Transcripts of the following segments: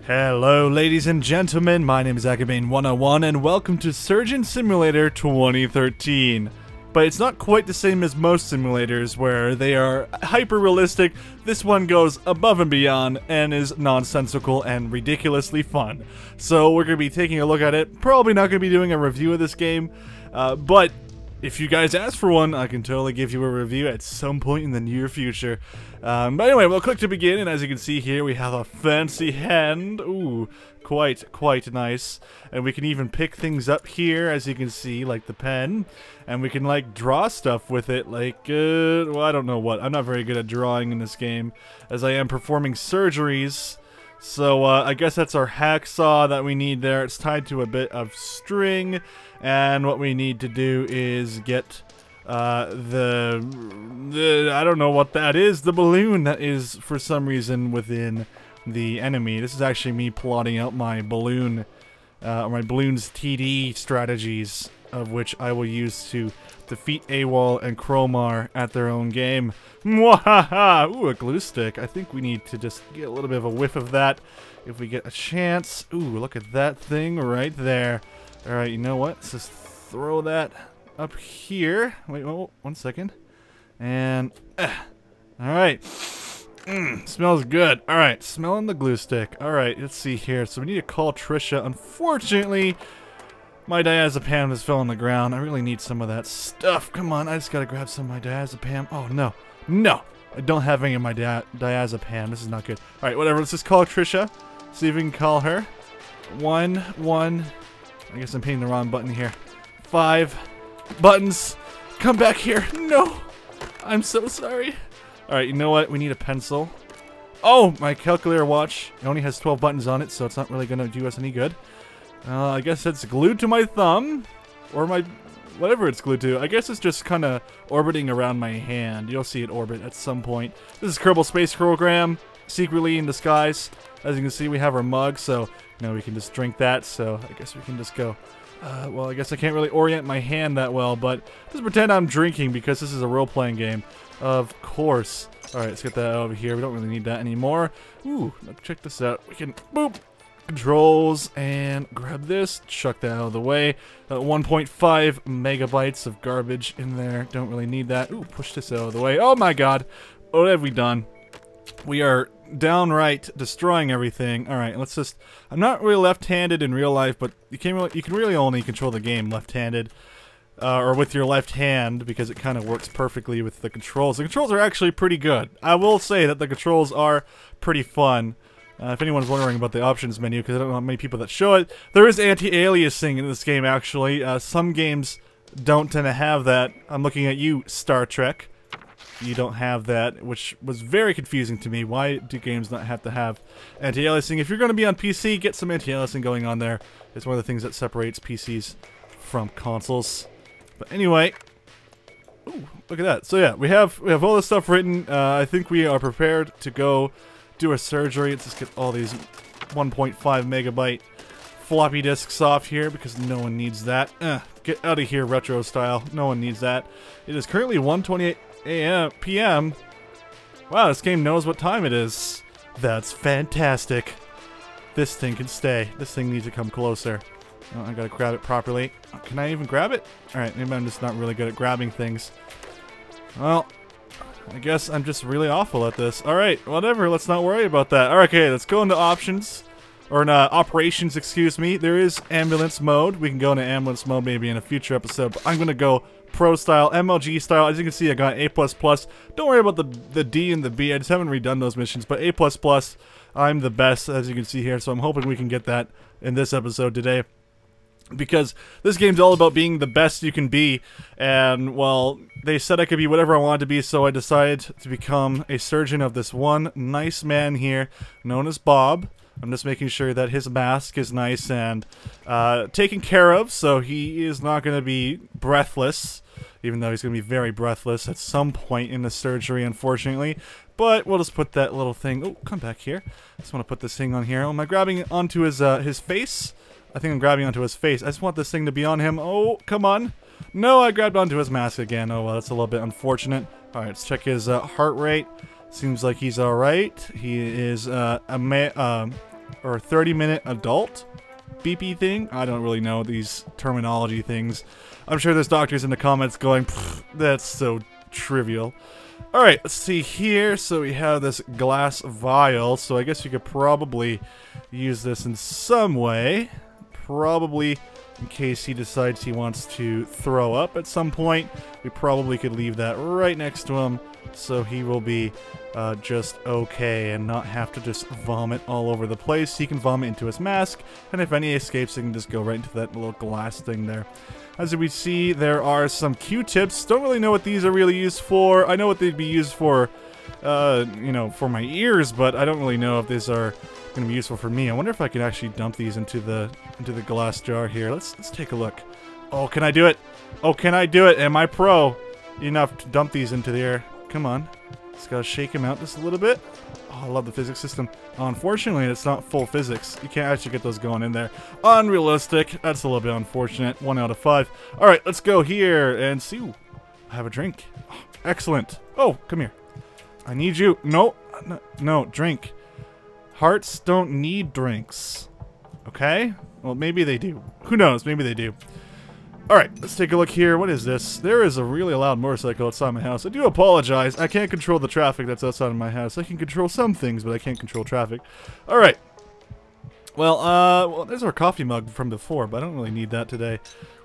Hello ladies and gentlemen, my name is Akabane 101 and welcome to Surgeon Simulator 2013. But it's not quite the same as most simulators where they are hyper-realistic. This one goes above and beyond and is nonsensical and ridiculously fun. So we're going to be taking a look at it. Probably not going to be doing a review of this game, but if you guys ask for one, I can totally give you a review at some point in the near future. But anyway, we'll click to begin, and as you can see here, we have a fancy hand. Ooh, quite nice. And we can even pick things up here, as you can see, like the pen. And we can, like, draw stuff with it, like, well, I don't know what. I'm not very good at drawing in this game, as I am performing surgeries. So, I guess that's our hacksaw that we need there. It's tied to a bit of string, and what we need to do is get, I don't know what that is, the balloon that is, for some reason, within the enemy. This is actually me plotting out my balloon, my balloon's TD strategies, of which I will use to defeat AWOL and Crowmar at their own game. Mwahaha! Ooh, a glue stick. I think we need to just get a little bit of a whiff of that if we get a chance. Ooh, look at that thing right there. Alright, you know what? Let's just throw that up here. Wait, one second. And, alright. Smells good. Alright, smelling the glue stick. Alright, let's see here. So we need to call Trisha. Unfortunately, my diazepam is fell on the ground. I really need some of that stuff. Come on, I just gotta grab some of my diazepam. Oh, no. No! I don't have any of my diazepam. This is not good. Alright, whatever. Let's just call Trisha. See if we can call her. One. I guess I'm hitting the wrong button here. 5 buttons. Come back here. No! I'm so sorry. Alright, you know what? We need a pencil. Oh! My calculator watch. It only has 12 buttons on it, so it's not really gonna do us any good. I guess it's glued to my thumb, or my, whatever it's glued to. I guess it's just kind of orbiting around my hand. You'll see it orbit at some point. This is Kerbal Space Program, secretly in disguise. As you can see, we have our mug, so, you know, we can just drink that, so I guess we can just go. Well, I guess I can't really orient my hand that well, but just pretend I'm drinking because this is a role-playing game. Of course. Alright, let's get that over here. We don't really need that anymore. Ooh, check this out. We can, boop. Controls, and grab this, chuck that out of the way. 1.5 megabytes of garbage in there, don't really need that. Ooh, push this out of the way. Oh my god, what have we done? We are downright destroying everything. Alright, let's just, I'm not really left-handed in real life, but you can really only control the game left-handed. Or with your left hand, because it kind of works perfectly with the controls. The controls are actually pretty good. I will say that the controls are pretty fun. If anyone's wondering about the options menu, because I don't know how many people that show it, there is anti-aliasing in this game, actually. Some games don't tend to have that. I'm looking at you, Star Trek. You don't have that, which was very confusing to me. Why do games not have to have anti-aliasing? If you're going to be on PC, get some anti-aliasing going on there. It's one of the things that separates PCs from consoles. But anyway, ooh, look at that. So yeah, we have all this stuff written. I think we are prepared to go do a surgery. Let's just get all these 1.5 megabyte floppy disks off here because no one needs that. Get out of here, retro style. No one needs that. It is currently 1:28 p.m. Wow, this game knows what time it is. That's fantastic. This thing can stay. This thing needs to come closer. Oh, I gotta grab it properly. Can I even grab it? Alright, maybe I'm just not really good at grabbing things. Well, I guess I'm just really awful at this. Alright, whatever, let's not worry about that. Alright, okay, let's go into options. Or in operations, excuse me. There is ambulance mode. We can go into ambulance mode maybe in a future episode, but I'm gonna go pro style, MLG style. As you can see, I got A++. Don't worry about the D and the B. I just haven't redone those missions, but A++, I'm the best, as you can see here, so I'm hoping we can get that in this episode today. Because this game's all about being the best you can be, and, well, they said I could be whatever I wanted to be, so I decided to become a surgeon of this one nice man here, known as Bob. I'm just making sure that his mask is nice and taken care of, so he is not going to be breathless, even though he's going to be very breathless at some point in the surgery, unfortunately. But we'll just put that little thing... Oh, come back here. Just want to put this thing on here. Oh, am I grabbing it onto his face? I think I'm grabbing onto his face. I just want this thing to be on him. Oh, come on. No, I grabbed onto his mask again. Oh, well, that's a little bit unfortunate. Alright, let's check his heart rate. Seems like he's alright. He is or 30-minute adult BP thing. I don't really know these terminology things. I'm sure there's doctors in the comments going, that's so trivial. Alright, let's see here. So we have this glass vial, so I guess you could probably use this in some way. Probably in case he decides he wants to throw up at some point. We probably could leave that right next to him, so he will be just okay and not have to just vomit all over the place. He can vomit into his mask, and if any escapes, he can just go right into that little glass thing there. As we see, there are some Q-tips. Don't really know what these are really used for. I know what they'd be used for, you know, for my ears, but I don't really know if these are going to be useful for me. I wonder if I can actually dump these into the glass jar here. Let's take a look. Oh, can I do it? Oh, can I do it? Am I pro enough to dump these into the air? Come on. Just gotta shake them out just a little bit. Oh, I love the physics system. Oh, unfortunately, it's not full physics. You can't actually get those going in there. Unrealistic. That's a little bit unfortunate. 1 out of 5. Alright, let's go here and see. Ooh, I have a drink. Oh, excellent. Oh, come here. I need you. No, no, drink. Hearts don't need drinks. Okay? Well, maybe they do. Who knows? Maybe they do. Alright, let's take a look here. What is this? There is a really loud motorcycle outside my house. I do apologize. I can't control the traffic that's outside of my house. I can control some things, but I can't control traffic. Alright. Well, there's our coffee mug from before, but I don't really need that today.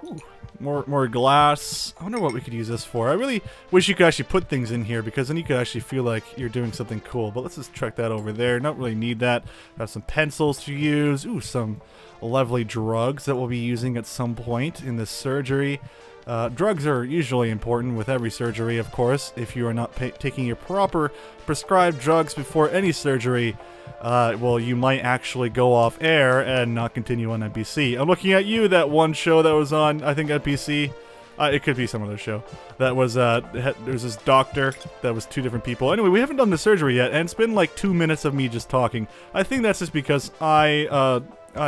Ooh, more glass. I wonder what we could use this for. I really wish you could actually put things in here, because then you could actually feel like you're doing something cool. But let's just check that over there. Not really need that. Have some pencils to use. Ooh, some lovely drugs that we'll be using at some point in this surgery. Drugs are usually important with every surgery, of course. If you are not taking your proper prescribed drugs before any surgery, well, you might actually go off air and not continue on NBC. I'm looking at you, that one show that was on, I think, NBC. It could be some other show. That was, there's this doctor that was 2 different people. Anyway, we haven't done the surgery yet, and it's been like 2 minutes of me just talking. I think that's just because I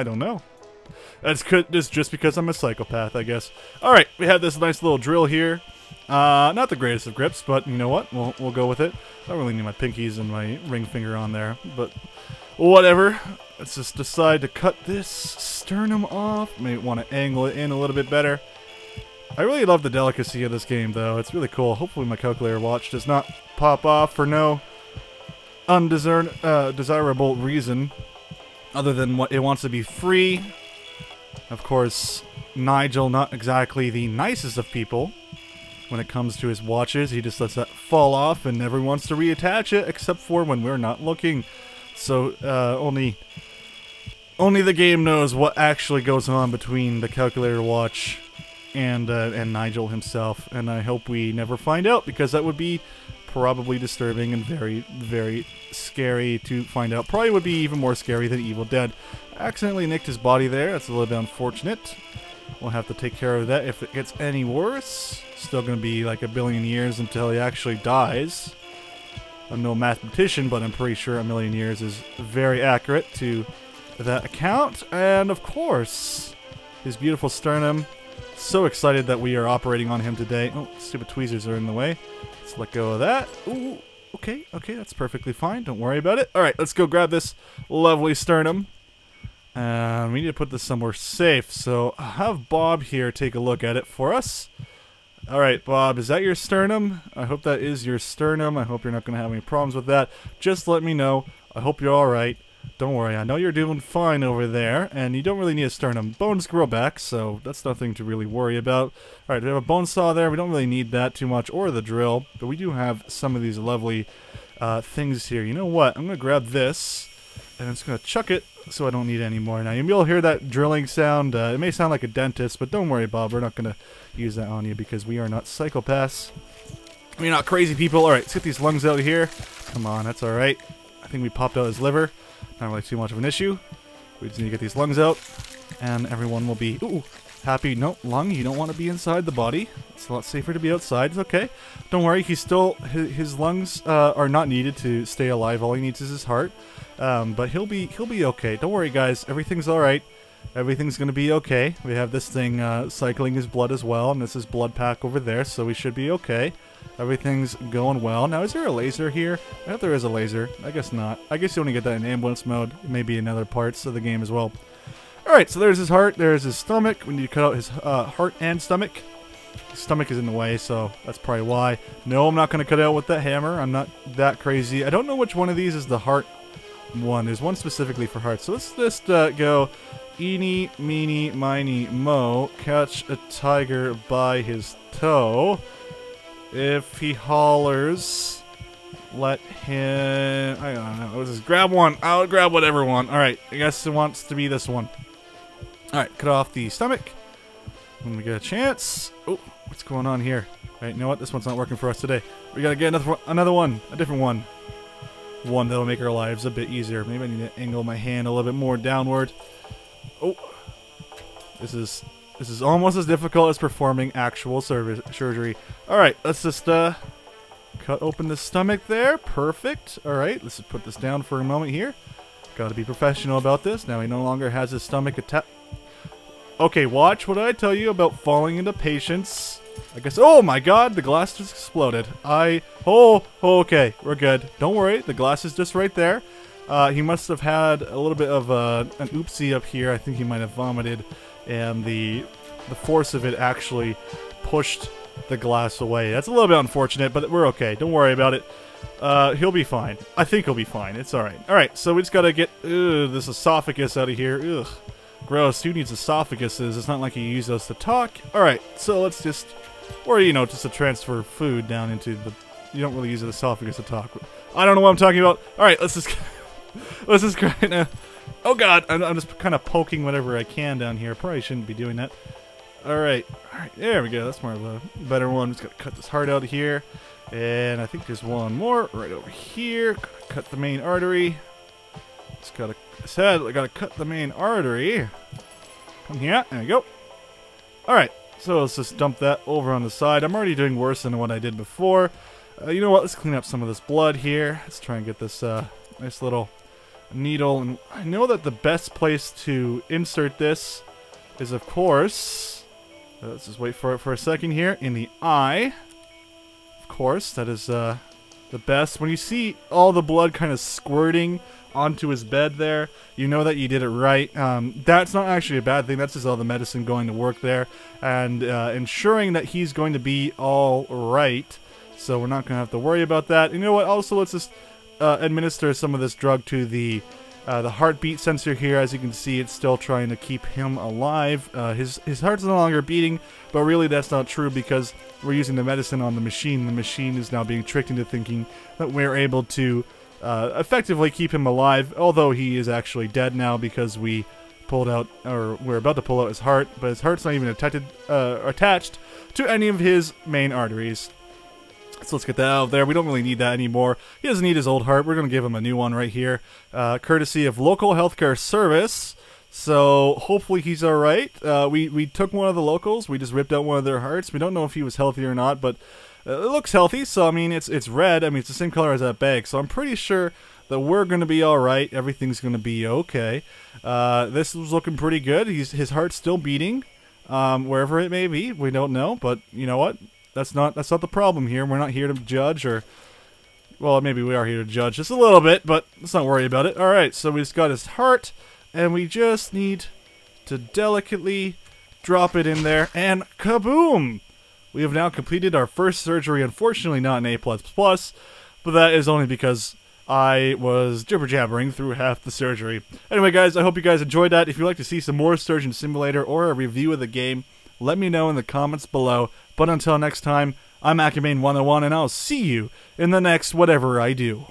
don't know. It's just because I'm a psychopath, I guess. Alright, we have this nice little drill here. Not the greatest of grips, but you know what? We'll go with it. I don't really need my pinkies and my ring finger on there, but whatever. Let's just decide to cut this sternum off. May want to angle it in a little bit better. I really love the delicacy of this game, though. It's really cool. Hopefully my calculator watch does not pop off for no undesirable reason other than what it wants to be free. Of course, Nigel, not exactly the nicest of people when it comes to his watches. He just lets that fall off and never wants to reattach it, except for when we're not looking. So, only the game knows what actually goes on between the calculator watch and Nigel himself. And I hope we never find out, because that would be probably disturbing and very, very scary to find out. Probably would be even more scary than Evil Dead. Accidentally nicked his body there. That's a little bit unfortunate. We'll have to take care of that if it gets any worse. Still going to be like a billion years until he actually dies. I'm no mathematician, but I'm pretty sure a million years is very accurate to that account. And of course, his beautiful sternum. So excited that we are operating on him today. Oh, stupid tweezers are in the way. Let's let go of that. Ooh, okay, that's perfectly fine. Don't worry about it. Alright, let's go grab this lovely sternum. And we need to put this somewhere safe, so I'll have Bob here take a look at it for us. Alright, Bob, is that your sternum? I hope that is your sternum. I hope you're not going to have any problems with that. Just let me know. I hope you're alright. Don't worry, I know you're doing fine over there, and you don't really need a sternum. Bones grow back, so that's nothing to really worry about. Alright, we have a bone saw there. We don't really need that too much, or the drill, but we do have some of these lovely things here. You know what? I'm going to grab this, and I'm just going to chuck it so I don't need any more. Now, you'll hear that drilling sound. It may sound like a dentist, but don't worry, Bob. We're not going to use that on you because we are not psychopaths. We're not crazy people. Alright, let's get these lungs out of here. Come on, that's alright. I think we popped out his liver. Not really too much of an issue. We just need to get these lungs out, and everyone will be happy. No, lung, you don't want to be inside the body. It's a lot safer to be outside. It's okay. Don't worry, he's still, his lungs are not needed to stay alive. All he needs is his heart. But he'll be okay. Don't worry, guys. Everything's all right. Everything's going to be okay. We have this thing cycling his blood as well, and this is blood pack over there, so we should be okay. Everything's going well. Now, is there a laser here? I hope there is a laser. I guess not. I guess you only get that in ambulance mode. Maybe in other parts of the game as well. Alright, so there's his heart. There's his stomach. We need to cut out his heart and stomach. His stomach is in the way, so that's probably why. No, I'm not going to cut it out with that hammer. I'm not that crazy. I don't know which one of these is the heart one. There's one specifically for hearts. So let's just go... Eeny, meeny, miny, mo, catch a tiger by his toe. If he hollers, let him... I don't know. Let's just grab one. I'll grab whatever one. Alright, I guess it wants to be this one. Alright, cut off the stomach. When we get a chance. Oh, what's going on here? Alright, you know what? This one's not working for us today. We gotta get another one. A different one. One that'll make our lives a bit easier. Maybe I need to angle my hand a little bit more downward. Oh, this is almost as difficult as performing actual surgery. All right, let's just cut open the stomach there. Perfect. All right, let's just put this down for a moment here. Got to be professional about this. Now he no longer has his stomach attached. Okay, watch what I tell you about falling into patients. I guess. Oh my God, the glass just exploded. Okay, we're good. Don't worry, the glass is just right there. He must have had a little bit of an oopsie up here. I think he might have vomited, and the force of it actually pushed the glass away. That's a little bit unfortunate, but we're okay. Don't worry about it. He'll be fine. I think he'll be fine. It's alright. Alright, so we just gotta get this esophagus out of here. Ugh. Gross. Who needs esophaguses? It's not like you use those to talk. Alright, so let's just... Or, you know, just to transfer food down into the... You don't really use an esophagus to talk. I don't know what I'm talking about. Alright, let's just... Let's just grind now. Oh God, I'm just kind of poking whatever I can down here. Probably shouldn't be doing that. Alright, there we go. That's more of a better one. Just gotta cut this heart out of here. And I think there's one more right over here. Gotta cut the main artery. Just gotta... I said I gotta cut the main artery. Come here. There we go. Alright, so let's just dump that over on the side. I'm already doing worse than what I did before. You know what? Let's clean up some of this blood here. Let's try and get this nice little... needle, and I know that the best place to insert this is, of course, let's just wait for it for a second here, in the eye. Of course, that is the best. When you see all the blood kind of squirting onto his bed there, you know that you did it right. That's not actually a bad thing. That's just all the medicine going to work there, and ensuring that he's going to be all right. So we're not going to have to worry about that. And you know what? Also, let's just administer some of this drug to the heartbeat sensor here. As you can see, it's still trying to keep him alive. His heart's no longer beating, but really that's not true because we're using the medicine on the machine. The machine is now being tricked into thinking that we're able to effectively keep him alive, although he is actually dead now because we pulled out, or we're about to pull out his heart, but his heart's not even attached to any of his main arteries. So let's get that out of there. We don't really need that anymore. He doesn't need his old heart. We're going to give him a new one right here. Courtesy of local healthcare service. So hopefully he's alright. We took one of the locals. We just ripped out one of their hearts. We don't know if he was healthy or not, but it looks healthy. So, I mean, it's red. I mean, it's the same color as that bag. So I'm pretty sure that we're going to be alright. Everything's going to be okay. This was looking pretty good. His heart's still beating. Wherever it may be. We don't know. But you know what? That's not the problem here. We're not here to judge, or... Well, maybe we are here to judge just a little bit, but let's not worry about it. Alright, so we just got his heart, and we just need to delicately drop it in there, and kaboom! We have now completed our first surgery. Unfortunately not an A++, but that is only because I was jibber-jabbering through half the surgery. Anyway, guys, I hope you guys enjoyed that. If you'd like to see some more Surgeon Simulator or a review of the game, let me know in the comments below. But until next time, I'm Akabane 101, and I'll see you in the next whatever I do.